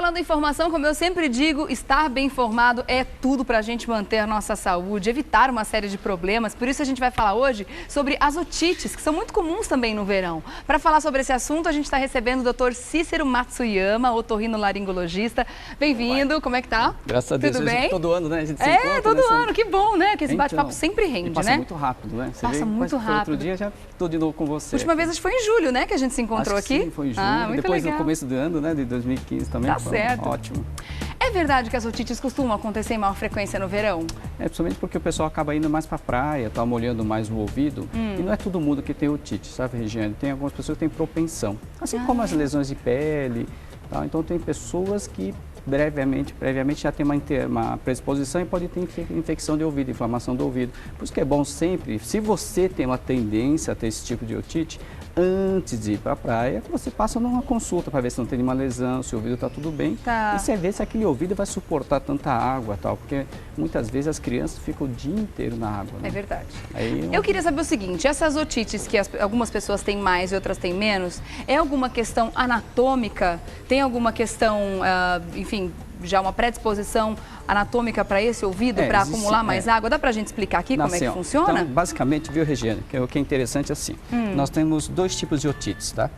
falando em informação, como eu sempre digo, estar bem informado é tudo para a gente manter a nossa saúde, evitar uma série de problemas. Por isso a gente vai falar hoje sobre as otites, que são muito comuns também no verão. Para falar sobre esse assunto, a gente está recebendo o Dr. Cícero Matsuyama, otorrinolaringologista. Bem-vindo, como é que tá? Graças a Deus. Tudo bem? Todo ano, né? A gente se encontra, todo né? ano, que bom, né? Que esse bate-papo sempre rende, passa né? muito rápido, né? Você Passa muito rápido. Outro dia já estou de novo com você. A última vez acho que foi em julho, né? Que a gente se encontrou acho que aqui. Sim, foi em julho. Muito depois legal. No começo do ano, né? De 2015 também. Tá certo. Ótimo. É verdade que as otites costumam acontecer em maior frequência no verão? Principalmente porque o pessoal acaba indo mais para a praia, tá molhando mais o ouvido. E não é todo mundo que tem otite, sabe, Regiane? Tem algumas pessoas que têm propensão. Assim como as lesões de pele. Tá? Então tem pessoas que previamente já tem uma predisposição e pode ter infecção de ouvido, inflamação do ouvido. Por isso que é bom sempre, se você tem uma tendência a ter esse tipo de otite, antes de ir para a praia, você passa numa consulta para ver se não tem nenhuma lesão, se o ouvido está tudo bem. Tá. E você vê se aquele ouvido vai suportar tanta água, tal, porque muitas vezes as crianças ficam o dia inteiro na água. Né? É verdade. Aí, eu queria saber o seguinte, essas otites que algumas pessoas têm mais e outras têm menos, é alguma questão anatômica? Tem alguma questão, enfim, já uma predisposição anatômica para esse ouvido, para acumular mais água? Dá para a gente explicar aqui como é que funciona? Então, basicamente, viu, Regiane, o que é interessante é assim, nós temos dois tipos de otites, tá?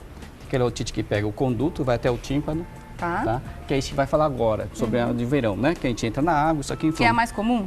Aquela otite que pega o conduto, vai até o tímpano, tá? Que a gente vai falar agora, sobre a de verão, né? Que a gente entra na água, isso aqui inflama. Que é a mais comum?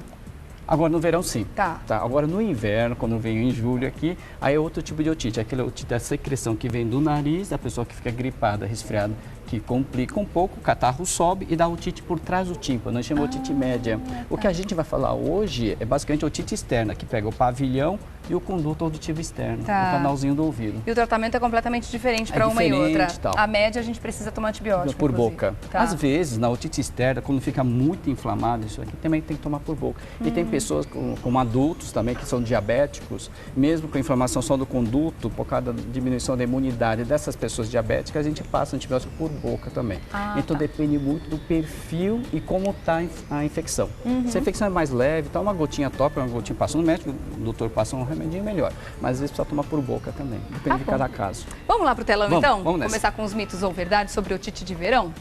Agora no verão sim. Tá. Agora no inverno, quando vem em julho aqui, aí é outro tipo de otite. Aquela otite da secreção que vem do nariz, da pessoa que fica gripada, resfriada, que complica um pouco, o catarro sobe e dá otite por trás do tímpano, nós chamamos otite média. Tá. O que a gente vai falar hoje é basicamente otite externa, que pega o pavilhão e o conduto auditivo externo, o canalzinho do ouvido. E o tratamento é completamente diferente para uma e outra. A média a gente precisa tomar antibiótico. Por boca. Às vezes, na otite externa, quando fica muito inflamado, isso aqui também tem que tomar por boca. E tem pessoas, como adultos também, que são diabéticos, mesmo com inflamação só do conduto, por causa da diminuição da imunidade dessas pessoas diabéticas, a gente passa antibiótico por boca também. Então depende muito do perfil e como está a infecção. Se a infecção é mais leve, tá uma gotinha top, uma gotinha passa no médico, o doutor passa um remedinho melhor. Mas às vezes precisa tomar por boca também, depende de cada caso. Vamos lá pro telão então? Vamos nessa. Começar com os mitos ou verdades sobre otite de verão?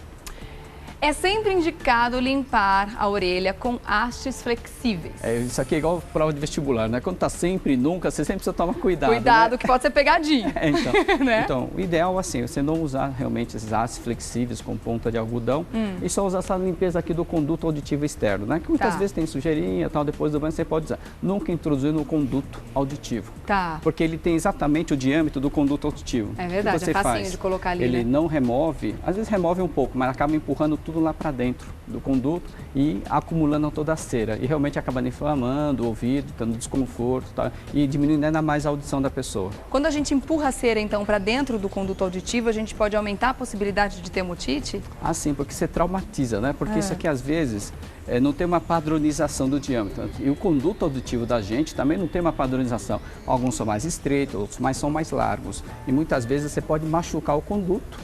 É sempre indicado limpar a orelha com hastes flexíveis. Isso aqui é igual prova de vestibular, né? Quando tá sempre e nunca, você sempre precisa tomar cuidado. Cuidado, né? que pode ser pegadinha. Então, o ideal assim, você não usar realmente esses hastes flexíveis com ponta de algodão e só usar essa limpeza aqui do conduto auditivo externo, né? Que muitas vezes tem sujeirinha, tal, depois do banho você pode usar. Nunca introduzir no conduto auditivo. Porque ele tem exatamente o diâmetro do conduto auditivo. É verdade, você é facinho faz? De colocar ali, Ele né? não remove, às vezes remove um pouco, mas acaba empurrando tudo lá para dentro do conduto e acumulando toda a cera. E realmente acaba inflamando o ouvido, dando desconforto, tá? E diminuindo ainda mais a audição da pessoa. Quando a gente empurra a cera, então, para dentro do conduto auditivo, a gente pode aumentar a possibilidade de ter uma otite? Ah, sim, porque você traumatiza, né? Porque isso aqui, às vezes, não tem uma padronização do diâmetro. E o conduto auditivo da gente também não tem uma padronização. Alguns são mais estreitos, outros são mais largos. E muitas vezes você pode machucar o conduto.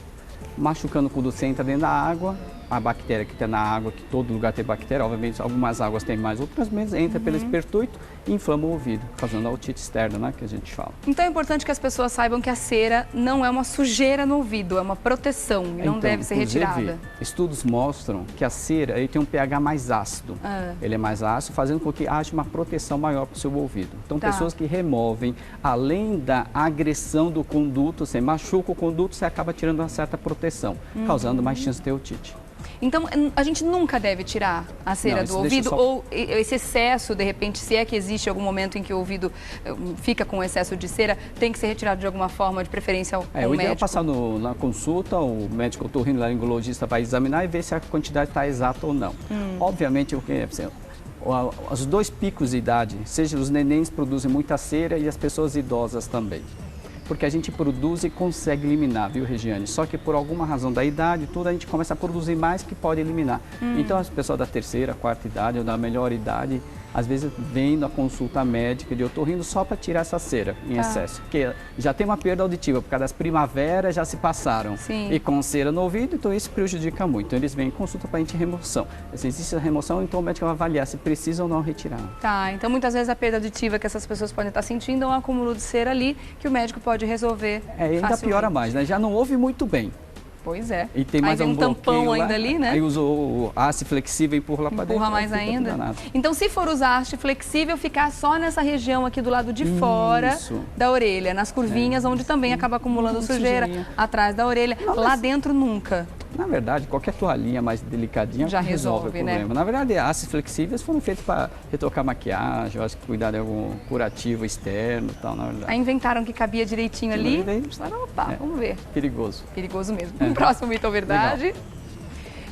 Machucando o conduto, você entra dentro da água, a bactéria que está na água, que todo lugar tem bactéria, obviamente algumas águas tem mais, outras menos, entra pelo espertoito e inflama o ouvido, fazendo a otite externa, né, que a gente fala. Então é importante que as pessoas saibam que a cera não é uma sujeira no ouvido, é uma proteção e não deve ser retirada. Estudos mostram que a cera ele tem um pH mais ácido. Ele é mais ácido, fazendo com que haja uma proteção maior para o seu ouvido. Então pessoas que removem, além da agressão do conduto, você machuca o conduto, você acaba tirando uma certa proteção, causando mais chance de ter otite. Então, a gente nunca deve tirar a cera do ouvido ou esse excesso, de repente, se é que existe algum momento em que o ouvido fica com excesso de cera, tem que ser retirado de alguma forma, de preferência ao médico? O ideal é passar na consulta, o médico otorrinolaringologista vai examinar e ver se a quantidade está exata ou não. Obviamente, os dois picos de idade, seja os nenéns produzem muita cera e as pessoas idosas também. Porque a gente produz e consegue eliminar, viu, Regiane? Só que por alguma razão da idade, tudo a gente começa a produzir mais que pode eliminar. Então as pessoas da terceira, quarta idade ou da melhor idade, às vezes vem na consulta médica de otorrino só para tirar essa cera em excesso. Porque já tem uma perda auditiva, por causa das primaveras já se passaram. E com cera no ouvido, então isso prejudica muito. Então eles vêm em consulta para a gente remoção. Se existe a remoção, então o médico vai avaliar se precisa ou não retirar. Então muitas vezes a perda auditiva que essas pessoas podem estar sentindo é um acúmulo de cera ali que o médico pode resolver ainda piora mais, né? Já não ouve muito bem. Pois é. E tem mais aí vem um tampão ainda ali, né? Aí usa o haste flexível e empurra lá para dentro. Empurra mais ainda. Então, se for usar haste flexível, ficar só nessa região aqui do lado de fora da orelha, nas curvinhas, onde também acaba acumulando sujeira, atrás da orelha. Lá dentro, nunca. Na verdade, qualquer toalhinha mais delicadinha já resolve o problema. Né? Na verdade, hastes flexíveis foram feitos para retocar maquiagem, eu acho que cuidar de algum curativo externo e tal, na verdade. Aí inventaram que cabia direitinho ali. Opa, vamos ver. Perigoso. Perigoso mesmo. Próximo mito ou verdade? Legal.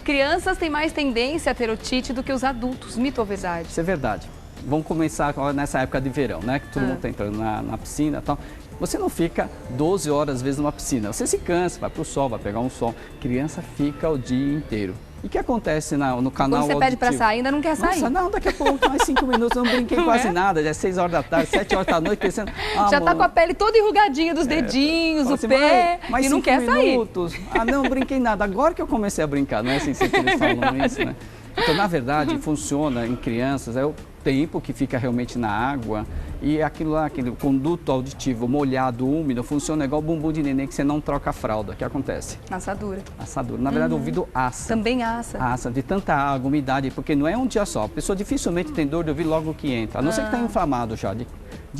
Crianças têm mais tendência a ter otite do que os adultos. Mito ou verdade? Isso é verdade. Vamos começar nessa época de verão, né? Que todo mundo está entrando na piscina e tal. Você não fica 12 horas, às vezes, numa piscina. Você se cansa, vai para o sol, vai pegar um sol. Criança fica o dia inteiro. E o que acontece no canal Quando você pede para sair, ainda não quer sair? Nossa, não, daqui a pouco, mais 5 minutos, eu não brinquei quase nada. Já é 6 horas da tarde, 7 horas da noite, pensando... já está com a pele toda enrugadinha dos dedinhos, o pé, e não quer minutos. sair. Não brinquei nada. Agora que eu comecei a brincar, não é assim que eles falam isso, né? Então, na verdade, funciona em crianças, é o tempo que fica realmente na água e aquilo lá, aquele conduto auditivo molhado, úmido, funciona igual o bumbum de neném que você não troca a fralda. O que acontece? Assadura. Assadura. Na verdade, o ouvido assa. Também assa. Assa, de tanta água, umidade, porque não é um dia só. A pessoa dificilmente tem dor de ouvido logo que entra, a não ser que está inflamado já de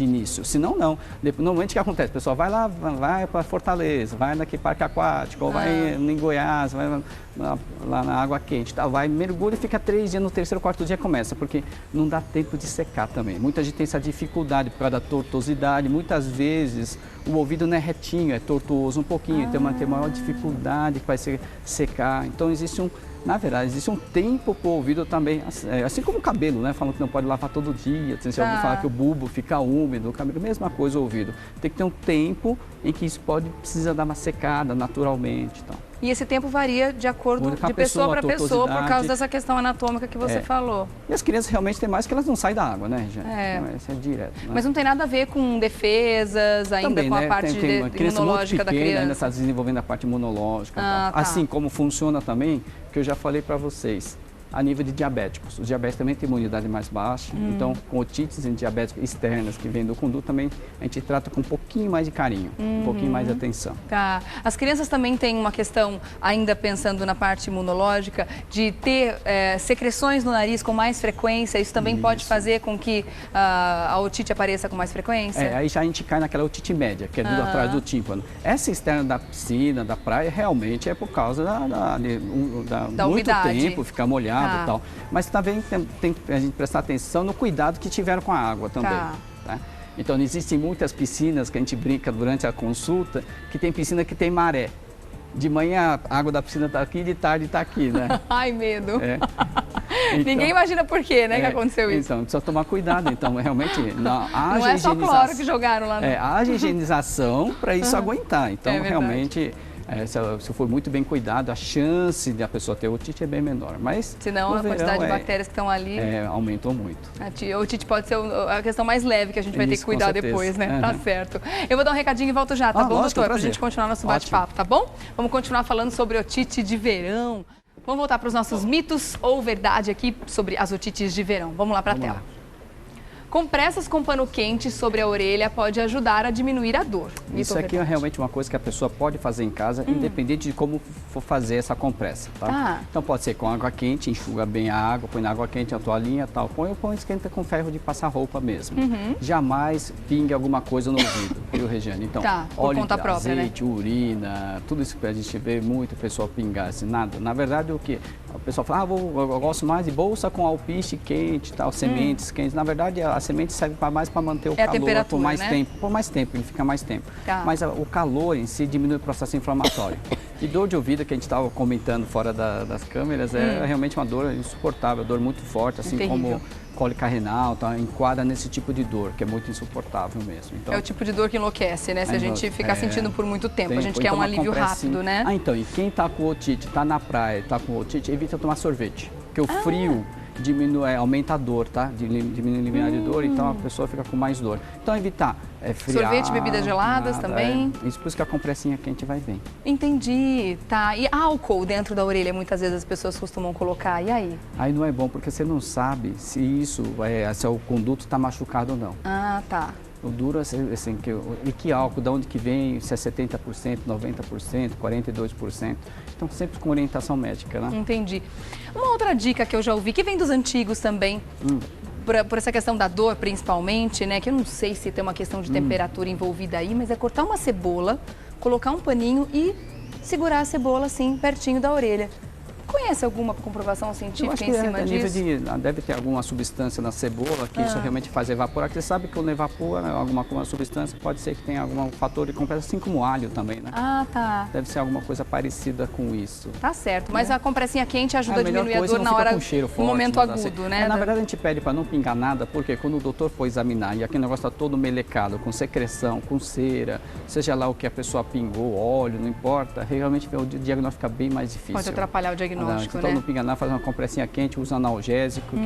início. Senão, não. Normalmente, o que acontece? O pessoal vai lá, vai para Fortaleza, vai naquele parque aquático, ou vai em Goiás, vai lá na água quente, tá? Vai, mergulha e fica 3 dias, no terceiro, quarto dia começa, porque não dá tempo de secar também. Muita gente tem essa dificuldade por causa da tortuosidade, muitas vezes o ouvido não é retinho, é tortuoso um pouquinho, então tem maior dificuldade que vai secar. Então na verdade, existe um tempo para o ouvido também, assim como o cabelo, né? Falam que não pode lavar todo dia, você ouviu falar que o bulbo fica úmido, o cabelo, mesma coisa o ouvido. Tem que ter um tempo em que isso precisa dar uma secada naturalmente. Então. E esse tempo varia de acordo de pessoa para pessoa, por causa dessa questão anatômica que você falou. E as crianças realmente têm mais que elas não saem da água, né, gente? Isso é direto. Né? Mas não tem nada a ver com defesas, ainda também, com a parte imunológica da criança. Ainda está desenvolvendo a parte imunológica. Assim como funciona também, que eu já falei para vocês, a nível de diabéticos. Os diabéticos também têm imunidade mais baixa, então com otites em diabéticos externas que vêm do conduto também a gente trata com um pouquinho mais de carinho, um pouquinho mais de atenção. Tá. As crianças também têm uma questão, ainda pensando na parte imunológica, de ter secreções no nariz com mais frequência, isso também pode fazer com que a otite apareça com mais frequência? Aí já a gente cai naquela otite média, que é atrás do tímpano. Essa externa da piscina, da praia, realmente é por causa da muito umidade. Tempo, ficar molhado. E tal. Mas também tem a gente prestar atenção no cuidado que tiveram com a água também. Tá? Então, existem muitas piscinas que a gente brinca durante a consulta, que tem piscina que tem maré. De manhã a água da piscina está aqui, de tarde está aqui, né? Ai, medo. Então, ninguém imagina por quê, né, que aconteceu isso. Então, precisa tomar cuidado. Então, realmente, não é só cloro que jogaram lá. Haja higienização para isso aguentar. Então, realmente... se for muito bem cuidado, a chance de a pessoa ter otite é bem menor. Mas senão a quantidade de bactérias que estão ali aumentou muito. A otite pode ser a questão mais leve que a gente vai ter que cuidar depois, né? Tá certo. Eu vou dar um recadinho e volto já, tá bom, doutor? Pra gente continuar nosso bate-papo, tá bom? Vamos continuar falando sobre otite de verão. Vamos voltar para os nossos mitos ou verdade aqui sobre as otites de verão. Vamos lá para a tela. Compressas com pano quente sobre a orelha pode ajudar a diminuir a dor. Isso aqui é realmente uma coisa que a pessoa pode fazer em casa, independente de como for fazer essa compressa, tá? Então pode ser com água quente, enxuga bem a água, põe na água quente a toalhinha e tal. Põe esquenta com ferro de passar roupa mesmo. Jamais pingue alguma coisa no ouvido, viu, Regiane? Então, óleo, azeite, urina, tudo isso que a gente vê muito o pessoal pingar, assim, nada. Na verdade, o que o pessoal fala, eu gosto mais de bolsa com alpiste quente, tal, sementes quentes. Na verdade, a semente serve mais para manter o calor por mais tempo. Por mais tempo, ele fica mais tempo. Mas o calor em si diminui o processo inflamatório. E dor de ouvido, que a gente estava comentando fora das câmeras, é realmente uma dor insuportável, dor muito forte, assim como cólica renal, tá? Enquadra nesse tipo de dor, que é muito insuportável mesmo. Então, é o tipo de dor que enlouquece, né? Se a gente ficar sentindo por muito tempo, a gente quer um alívio rápido, né? Então, e quem está com otite, está na praia, está com otite, evita tomar sorvete, porque o frio aumenta a dor, tá? Diminui o limiar de dor, então a pessoa fica com mais dor. Então, evitar friar, sorvete, bebidas geladas também. Isso por isso que a compressinha quente vai bem. Entendi, tá. E álcool dentro da orelha, muitas vezes as pessoas costumam colocar, e aí? Aí não é bom, porque você não sabe se o conduto está machucado ou não. Ah, tá. O duro, assim, e que álcool, de onde que vem, se é 70%, 90%, 42%. Então, sempre com orientação médica, né? Entendi. Uma outra dica que eu já ouvi, que vem dos antigos também, por essa questão da dor, principalmente, né? Que eu não sei se tem uma questão de temperatura envolvida aí, mas é cortar uma cebola, colocar um paninho e segurar a cebola, assim, pertinho da orelha. Conhece alguma comprovação científica em cima disso? Deve ter alguma substância na cebola que isso realmente faz evaporar. Porque você sabe que quando evapora alguma substância, pode ser que tenha algum fator de compressão, assim como o alho também, né? Ah, tá. Deve ser alguma coisa parecida com isso. Tá certo, mas a compressinha quente ajuda a diminuir a dor na hora, no momento agudo, né? Na verdade, a gente pede para não pingar nada, porque quando o doutor for examinar e aquele negócio está todo melecado, com secreção, com cera, seja lá o que a pessoa pingou, óleo, não importa, realmente o diagnóstico fica bem mais difícil. Pode atrapalhar o diagnóstico. Então, não pinga nada, faz uma compressinha quente, usa analgésico,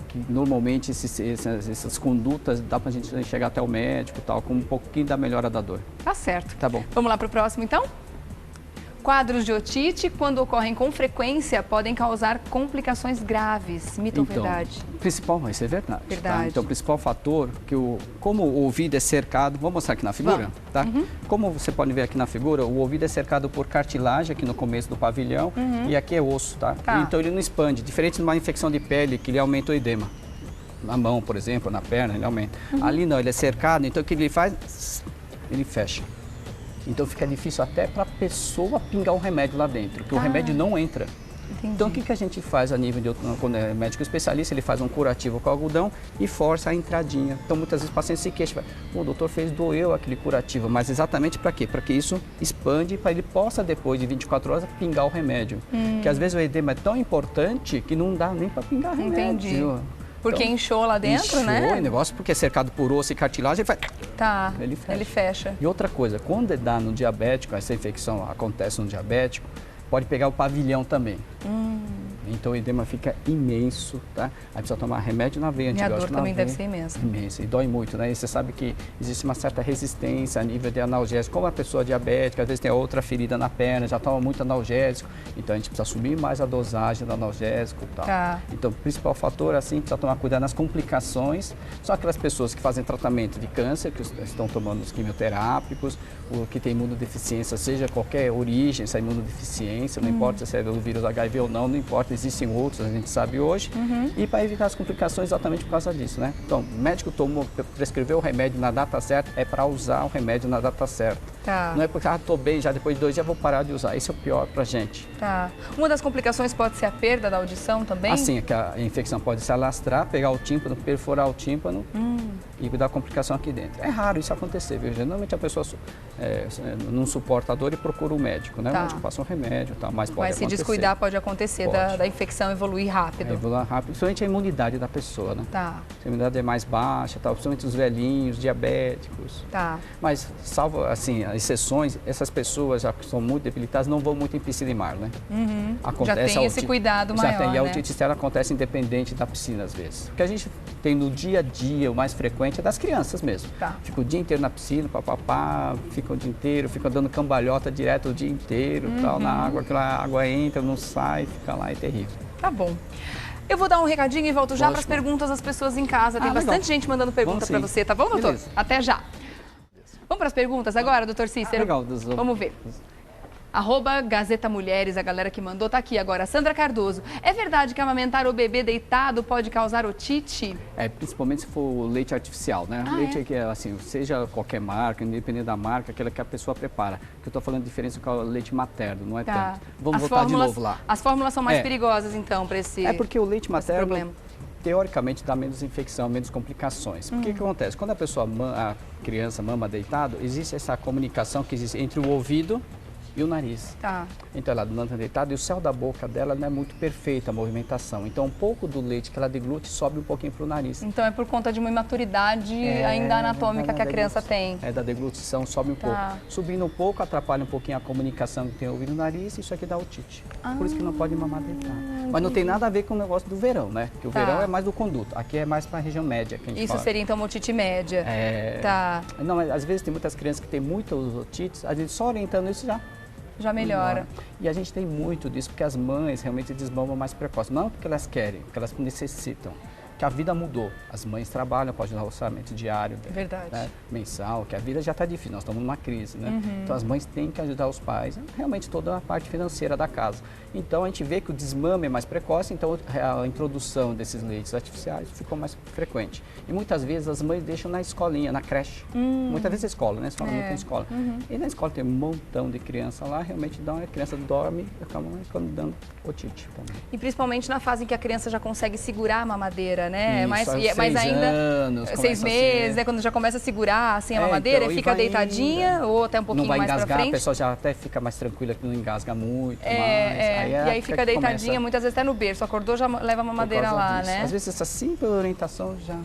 que normalmente essas condutas dá pra gente chegar até o médico, tal, com um pouquinho da melhora da dor. Tá certo. Tá bom. Vamos lá pro próximo, então? Quadros de otite, quando ocorrem com frequência, podem causar complicações graves. Mito ou verdade? Isso é verdade. Verdade. Tá? Então, o principal fator, como o ouvido é cercado, vou mostrar aqui na figura, tá? Como você pode ver aqui na figura, o ouvido é cercado por cartilagem aqui no começo do pavilhão e aqui é osso, tá? Então, ele não expande, diferente de uma infecção de pele que ele aumenta o edema. Na mão, por exemplo, na perna, ele aumenta. Ali não, ele é cercado, então o que ele faz? Ele fecha. Então fica difícil até para a pessoa pingar o remédio lá dentro, porque o remédio não entra. Entendi. Então o que a gente faz a nível de quando é médico especialista, ele faz um curativo com algodão e força a entradinha. Então muitas vezes o paciente se queixa, o doutor doeu aquele curativo, mas exatamente para quê? Para que isso expande, para ele possa depois de 24 horas pingar o remédio. Porque às vezes o edema é tão importante que não dá nem para pingar remédio. Entendi. Porque então, inchou lá dentro, né? Inchou o negócio, porque é cercado por osso e cartilagem, ele faz... Tá, ele fecha. E outra coisa, quando dá no diabético, essa infecção acontece no diabético, pode pegar o pavilhão também. Então o edema fica imenso, tá? Aí precisa tomar remédio na veia, antibiótico. E a dor também deve ser imensa. Imensa, e dói muito, né? E você sabe que existe uma certa resistência a nível de analgésico. Como a pessoa diabética, às vezes tem outra ferida na perna, já toma muito analgésico, então a gente precisa subir mais a dosagem do analgésico e tal. Tá. Então o principal fator, assim, precisa tomar cuidado nas complicações. São aquelas pessoas que fazem tratamento de câncer, que estão tomando os quimioterápicos, ou que tem imunodeficiência, seja qualquer origem, essa imunodeficiência, não importa se é do vírus HIV ou não importa, existem outros, a gente sabe hoje, e para evitar as complicações exatamente por causa disso, né? Então, o médico prescreveu o remédio na data certa, é para usar o remédio na data certa. Tá. Não é porque, estou bem, já depois de 2 dias vou parar de usar, esse é o pior pra gente. Tá. Uma das complicações pode ser a perda da audição também? Assim, é que a infecção pode se alastrar, pegar o tímpano, perfurar o tímpano e dar complicação aqui dentro. É raro isso acontecer, viu? Geralmente a pessoa não suporta a dor e procura o médico, né? O médico passa um remédio e tal, mas pode acontecer. Mas se descuidar pode acontecer da infecção evoluir rápido. Evoluir rápido, principalmente a imunidade da pessoa, né? Tá. Se a imunidade é mais baixa, tal, principalmente os velhinhos, diabéticos. Tá. Mas, salvo, assim, exceções, essas pessoas já que são muito debilitadas não vão muito em piscina e mar, né? Acontece já tem esse cuidado maior, e a né? otite externa acontece independente da piscina, às vezes. O que a gente tem no dia a dia, o mais frequente, é das crianças mesmo. Tá. Fica o dia inteiro na piscina, papapá, fica o dia inteiro, fica dando cambalhota direto o dia inteiro, tal, na água, aquela água entra, não sai, fica lá, é terrível. Tá bom. Eu vou dar um recadinho e volto já para as perguntas das pessoas em casa. Tem bastante gente mandando pergunta para você, tá bom, doutor? Beleza. Até já. Vamos para as perguntas agora, doutor Cícero? Legal. Vamos ver. @Gazeta Mulheres, a galera que mandou tá aqui agora. Sandra Cardoso, é verdade que amamentar o bebê deitado pode causar otite? Principalmente se for leite artificial, né? Leite que é assim, seja qualquer marca, independente da marca, aquela que a pessoa prepara. Que eu estou falando de diferença com o leite materno, não é tanto. Vamos voltar de novo lá. As fórmulas são mais perigosas, então, para esse É porque o leite materno, problema. Teoricamente, dá menos infecção, menos complicações. Porque o que acontece? Quando a criança mama deitado, existe essa comunicação que existe entre o ouvido e o nariz. Tá. Então ela mantém deitada e o céu da boca dela não é muito perfeita a movimentação. Então um pouco do leite que ela deglute sobe um pouquinho para o nariz. Então é por conta de uma imaturidade ainda anatômica que a criança tem. Da deglutição sobe um pouco. Subindo um pouco, atrapalha um pouquinho a comunicação que tem o ouvido e o nariz, e isso aqui dá otite. Por isso que não pode mamar deitado. Mas não tem nada a ver com o negócio do verão, né? Porque o verão é mais do conduto. Aqui é mais para a região média que a gente Isso fala. seria então uma otite média. Tá. Não, mas às vezes tem muitas crianças que têm muitas otites, a gente só orientando isso já melhora. E a gente tem muito disso, porque as mães realmente desmamam mais precoce. Não porque elas querem, porque elas necessitam. que a vida mudou. As mães trabalham, podem dar orçamento diário, Verdade. Né, mensal, que a vida já está difícil, nós estamos numa crise, né? Então as mães têm que ajudar os pais, realmente toda a parte financeira da casa. Então a gente vê que o desmame é mais precoce, então a introdução desses leites artificiais ficou mais frequente. E muitas vezes as mães deixam na escolinha, na creche. Muitas vezes na escola, né? Escola não tem escola. E na escola tem um montão de criança lá, realmente dá uma criança dorme e acaba dando otite também. E principalmente na fase em que a criança já consegue segurar a mamadeira, né? Isso, mas ainda anos, 6 meses, né? Quando já começa a segurar assim a mamadeira, então, e fica deitadinha ou até um pouquinho mais para frente. Não vai engasgar, a pessoa já até fica mais tranquila, que não engasga muito mais. E aí fica deitadinha, muitas vezes até no berço, acordou, já leva a mamadeira lá, disso. né? Às vezes essa simples orientação já...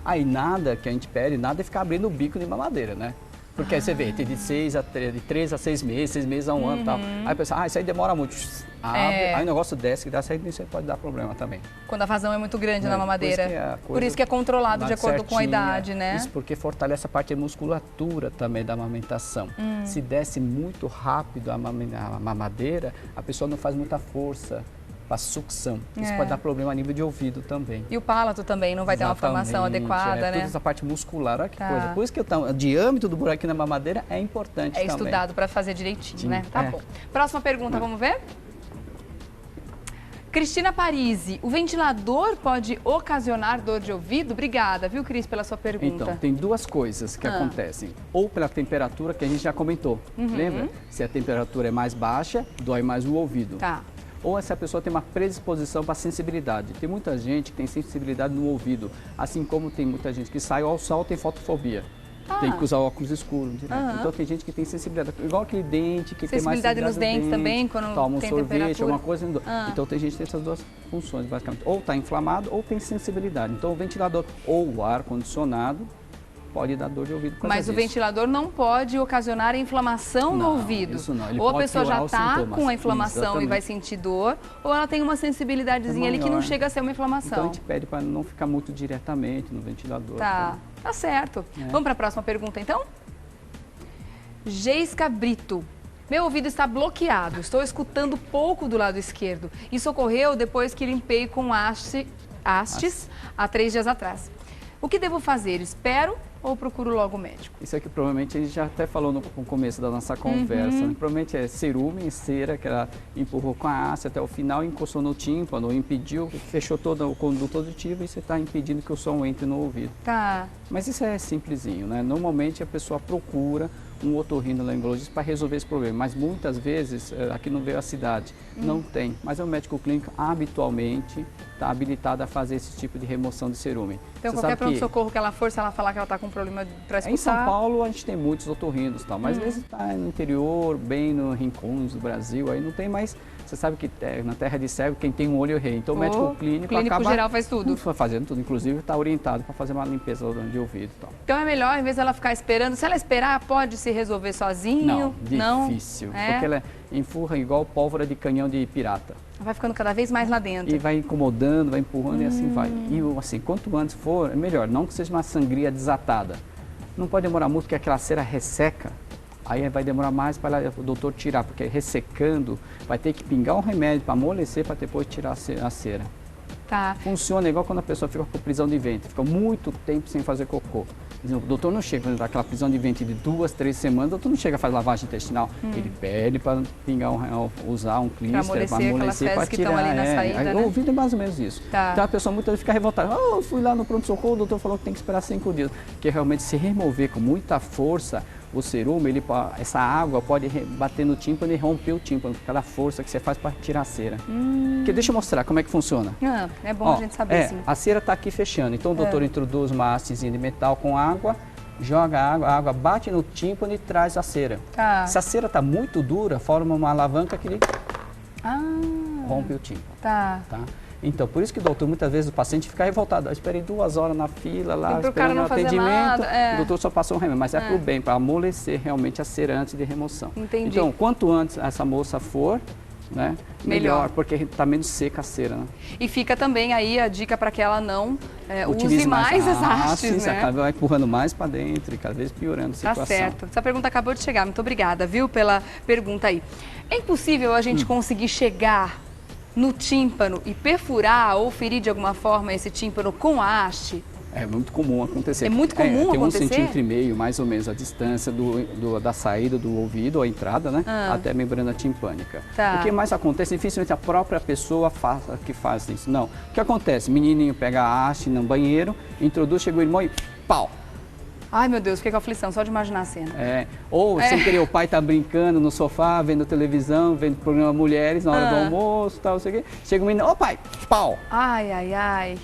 Aí nada que a gente pede, nada é ficar abrindo o bico de mamadeira, né? Porque aí você vê, tem de 3 a 6 meses, 6 meses a um ano e tal. Aí a pessoa, isso aí demora muito. Abre, aí o negócio desce, que dá saída, isso aí pode dar problema também. Quando a vazão é muito grande na mamadeira. Por isso que é contrado de acordo com a idade, né? Isso porque fortalece a parte de musculatura também da amamentação. Se desce muito rápido a mamadeira, a pessoa não faz muita força para sucção. Isso pode dar problema a nível de ouvido também. E o palato também não vai ter uma formação adequada, né? Toda essa parte muscular, olha que coisa. Por isso que o diâmetro do buraquinho na mamadeira é importante também. É estudado para fazer direitinho, né? Tá bom. Próxima pergunta, vamos ver? Cristina Parisi, o ventilador pode ocasionar dor de ouvido? Obrigada, viu, Cris, pela sua pergunta. Então, tem duas coisas que acontecem. Ou pela temperatura, que a gente já comentou. Lembra? Se a temperatura é mais baixa, dói mais o ouvido. Tá. Ou se a pessoa tem uma predisposição para sensibilidade. Tem muita gente que tem sensibilidade no ouvido, assim como tem muita gente que sai ao sol tem fotofobia. Tem que usar óculos escuros direto. Então tem gente que tem sensibilidade, igual aquele dente que tem mais sensibilidade nos dentes também, quando toma um tem sorvete, temperatura. alguma coisa. Então tem gente que tem essas duas funções, basicamente. Ou está inflamado ou tem sensibilidade. Então o ventilador ou o ar-condicionado pode dar dor de ouvido. Mas o ventilador não pode ocasionar inflamação no ouvido. Isso não. Ele ou a pode pessoa já está com a inflamação Exatamente. e vai sentir dor, ou ela tem uma sensibilidadezinha ali que não chega a ser uma inflamação. Então a gente pede para não ficar muito diretamente no ventilador. Tá certo. Vamos para a próxima pergunta então? Geisca Brito. Meu ouvido está bloqueado, estou escutando pouco do lado esquerdo. Isso ocorreu depois que limpei com hastes há 3 dias atrás. O que devo fazer? Espero ou procuro logo o médico? Isso aqui provavelmente a gente já até falou no começo da nossa conversa. Provavelmente é cerume, cera, que ela empurrou com a haste até o final, encostou no tímpano, impediu, fechou todo o conduto auditivo e você está impedindo que o som entre no ouvido. Tá. Mas isso é simplesinho, né? Normalmente a pessoa procura um otorrinolaringologista para resolver esse problema, mas muitas vezes, aqui não veio a cidade, não tem. Mas o médico clínico habitualmente está habilitado a fazer esse tipo de remoção de cerume. Então qualquer pronto-socorro que ela for, se ela falar que ela está com problema para escutar... Em São Paulo a gente tem muitos otorrinos, tal, mas às vezes está no interior, bem no rincões do Brasil, aí não tem mais... Você sabe que na terra de cego quem tem um olho é rei, então o médico clínico acaba... geral faz tudo. Fazendo tudo, inclusive está orientado para fazer uma limpeza de ouvido e tal. Então é melhor, em vez dela ficar esperando, se ela esperar, pode se resolver sozinho? Não, difícil, porque ela empurra igual pólvora de canhão de pirata. Vai ficando cada vez mais lá dentro. E vai incomodando, vai empurrando e assim vai. E assim, quanto antes for, é melhor, não que seja uma sangria desatada. Não pode demorar muito, porque aquela cera resseca. Aí vai demorar mais para o doutor tirar, porque ressecando, vai ter que pingar um remédio para amolecer, para depois tirar a cera. Tá. Funciona igual quando a pessoa fica com prisão de ventre, fica muito tempo sem fazer cocô. O doutor não chega, quando dá aquela prisão de ventre de 2, 3 semanas, o doutor não chega a fazer lavagem intestinal. Ele pede para pingar usar um clíster, para amolecer, para tirar. Ali na saída, né? O ouvido é mais ou menos isso. Tá. Então a pessoa muitas vezes fica revoltada. Eu fui lá no pronto-socorro, o doutor falou que tem que esperar 5 dias. Porque realmente se remover com muita força o cerume, essa água pode bater no tímpano e romper o tímpano, aquela força que você faz para tirar a cera. Porque deixa eu mostrar como é que funciona. É bom a gente saber, sim. A cera está aqui fechando, então o doutor introduz uma hastezinha de metal com água, joga a água bate no tímpano e traz a cera. Tá. Se a cera está muito dura, forma uma alavanca que rompe o tímpano. Tá. Então, por isso que o doutor, muitas vezes, o paciente fica revoltado. Eu esperei 2 horas na fila lá, esperando o atendimento. O doutor só passou um remédio, mas é para o bem, para amolecer realmente a cera antes de remoção. Entendi. Então, quanto antes essa moça for, né, melhor, porque está menos seca a cera. Né? E fica também aí a dica para que ela não use mais as hastes, né? Vai empurrando mais para dentro e cada vez piorando a situação. Tá certo. Essa pergunta acabou de chegar. Muito obrigada, viu, pela pergunta aí. É impossível a gente conseguir chegar no tímpano e perfurar ou ferir de alguma forma esse tímpano com a haste? É muito comum acontecer. É muito comum tem acontecer? Tem 1,5 cm, mais ou menos, a distância da saída do ouvido, a entrada, né? Até a membrana timpânica. Tá. O que mais acontece, dificilmente a própria pessoa que faz isso. Não. O que acontece? O menininho pega a haste no banheiro, introduz, chega o irmão e pau! Ai, meu Deus, que aflição, só de imaginar a cena. Ou, sem querer, o pai tá brincando no sofá, vendo televisão, vendo programa Mulheres, na hora do almoço, tal, não sei o quê. Chega o menino, ô pai, pau! Ai, ai, ai.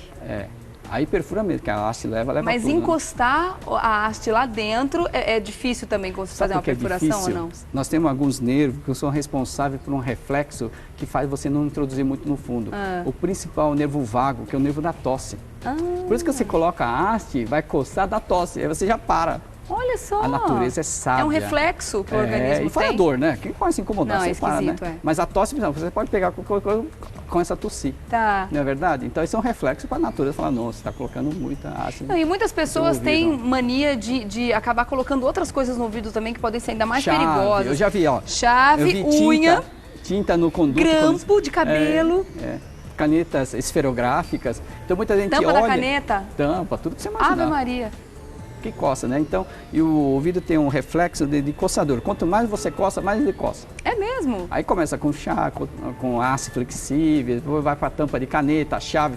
Aí perfura mesmo, que a haste leva Mas tudo. encostar a haste lá dentro é difícil também quando você fazer uma perfuração ou não? Nós temos alguns nervos que são responsáveis por um reflexo que faz você não introduzir muito no fundo. O principal é o nervo vago, que é o nervo da tosse. Por isso que você coloca a haste, vai coçar da tosse, aí você já para. Olha só! A natureza é sábia. É um reflexo que o organismo tem. E fora a dor, né? Quem pode se incomodar, não, você esquisito, para, né? Mas a tosse, não, você pode pegar com essa tosse. Tá. Não é verdade? Então, isso é um reflexo para a natureza. Falar, não, você está colocando muita haste. E muitas pessoas têm mania de acabar colocando outras coisas no ouvido também que podem ser ainda mais perigosas. Eu já vi, ó. Chave, unha. Tinta no conduto. Grampo de cabelo. Canetas esferográficas. Então, muita gente tampa olha... da caneta. Tampa, tudo que você imaginar. Ave Maria. Que coça, né? Então, e o ouvido tem um reflexo de coçador. Quanto mais você coça, mais ele coça. É mesmo? Aí começa com chá, com haste flexível, depois vai para tampa de caneta, chave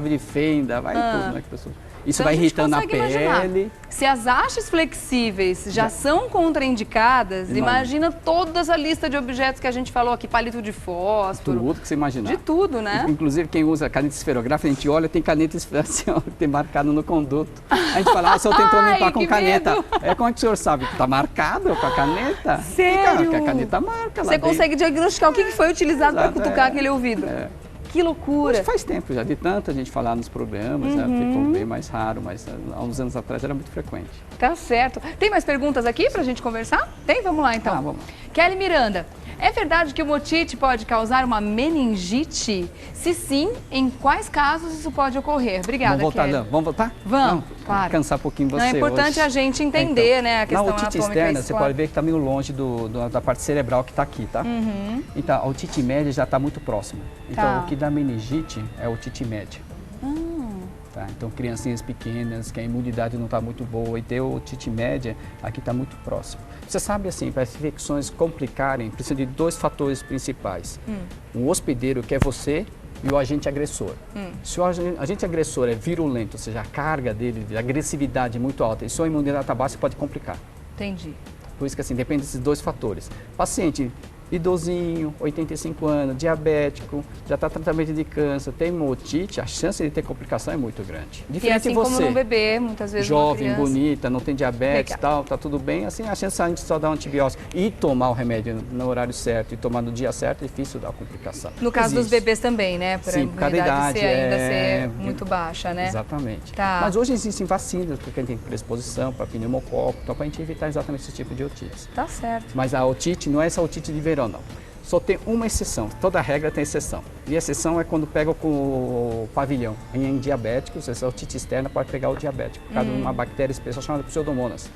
de fenda, vai tudo, né, pessoal? Isso então, vai irritando a pele. Imaginar. Se as hastes flexíveis já são contraindicadas, imagina toda a lista de objetos que a gente falou aqui, palito de fósforo. Tudo que você imaginar. De tudo, né? Inclusive, quem usa caneta esferográfica, a gente olha, tem caneta assim, ó, tem marcado no conduto. A gente fala, o senhor tentou limpar com caneta. Como é que o senhor sabe? Está marcado com a caneta? Sério? Porque a caneta marca lá. Você consegue diagnosticar o que foi utilizado para cutucar aquele ouvido. Que loucura! Mas faz tempo já, de tanta gente falar nos programas, ficou bem mais raro, mas há uns anos atrás era muito frequente. Tá certo. Tem mais perguntas aqui pra gente conversar? Tem? Vamos lá então. Vamos. Kelly Miranda, é verdade que o otite pode causar uma meningite? Se sim, em quais casos isso pode ocorrer? Obrigada, Vamos voltar, Kelly. Vamos voltar? Vamos, claro. Cansar um pouquinho você. Não, é importante hoje. a gente entender, né, a questão na otite anatômica. externa, você pode ver que está meio longe da parte cerebral que está aqui, tá? Então, a otite média já está muito próxima. Então, o que dá meningite é a otite média. Tá? Então, criancinhas pequenas, que a imunidade não está muito boa e ter otite média, aqui está muito próximo. Você sabe, assim, para as infecções complicarem, precisa de dois fatores principais. Um hospedeiro, que é você, e o agente agressor. Se o agente agressor é virulento, ou seja, a carga dele, de agressividade muito alta, e sua imunidade está baixa, pode complicar. Entendi. Por isso que, assim, depende desses dois fatores. Paciente idosinho, 85 anos, diabético, já está tratamento de câncer, tem otite, a chance de ter complicação é muito grande. E assim como num bebê, muitas vezes jovem, bonita, não tem diabetes, tal, tá tudo bem, assim a chance de a gente só dar um antibiótico e tomar o remédio no horário certo e tomar no dia certo é difícil dar complicação. No caso dos bebês também, né? Para a imunidade ainda ser muito baixa, né? Exatamente. Tá. Mas hoje existem vacinas para quem tem predisposição, para pneumococo, então para a gente evitar exatamente esse tipo de otite. Tá certo. Mas a otite não é essa otite de verão, não. Só tem uma exceção, toda regra tem exceção. E a exceção é quando pega com o pavilhão. Em diabéticos, essa otite externa pode pegar o diabético, por causa de uma bactéria especial chamada Pseudomonas.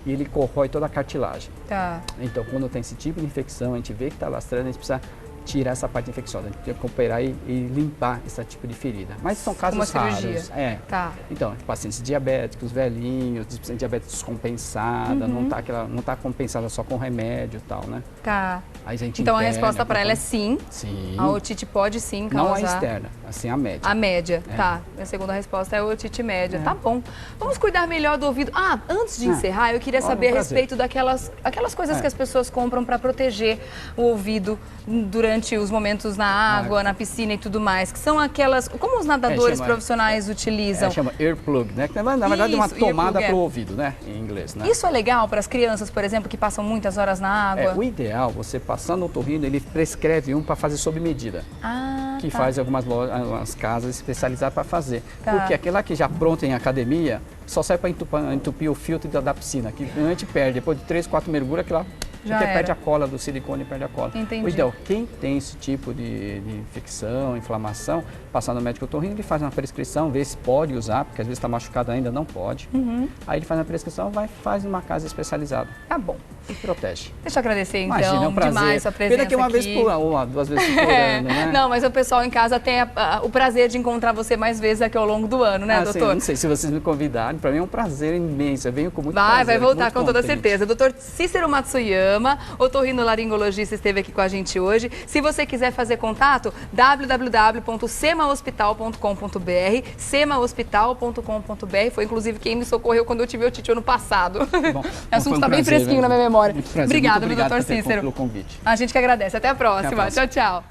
E ele corrói toda a cartilagem. Tá. Então, quando tem esse tipo de infecção, a gente vê que está lastrando, a gente precisa tirar essa parte infecciosa, a gente tem que operar e limpar esse tipo de ferida. Mas são casos raros. Tá. Então, pacientes diabéticos, velhinhos, diabetes descompensada, não tá compensada só com remédio e tal, né? Tá. Aí a gente então a resposta para ela é sim. Sim. A otite pode sim causar. Não a externa, assim a média. A média, tá. A segunda resposta é a otite média. Tá bom. Vamos cuidar melhor do ouvido. Antes de encerrar, eu queria saber a respeito daquelas coisas que as pessoas compram para proteger o ouvido durante os momentos na água, na piscina e tudo mais, que são aquelas, como os nadadores profissionais utilizam. Chama earplug, né? Que na verdade é uma tomada para o ouvido, né? Em inglês, né? Isso é legal para as crianças, por exemplo, que passam muitas horas na água? O ideal, você passando o otorrino, ele prescreve um para fazer sob medida. Que faz algumas casas especializadas para fazer. Porque aquele lá que já pronto em academia, só serve para entupir o filtro da piscina, que a gente perde. Depois de 3, 4 mergulhos, aquilo lá porque perde a cola do silicone, perde a cola. Entendi. O ideal, quem tem esse tipo de infecção, inflamação, passar no médico otorrino, ele faz uma prescrição, vê se pode usar, porque às vezes está machucado ainda, não pode. Aí ele faz a prescrição, faz numa casa especializada. Tá bom. E protege. Deixa eu agradecer, então, Imagina, é um prazer. demais sua presença Pena que uma vez duas vezes por ano, né? Não, mas o pessoal em casa tem o prazer de encontrar você mais vezes aqui ao longo do ano, né, doutor? Sim, não sei se vocês me convidarem, para mim é um prazer imenso, eu venho com muito prazer. Vai voltar com toda contente. certeza. Doutor Cícero Matsuyama, otorrinolaringologista, esteve aqui com a gente hoje. Se você quiser fazer contato, www.semahospital.com.br, semahospital.com.br, foi inclusive quem me socorreu quando eu tive otite ano passado. Bom, o assunto está bem fresquinho na minha memória. Muito prazer, Obrigada, muito obrigado doutor Cícero. pelo convite. A gente que agradece. Até a próxima. Tchau, tchau.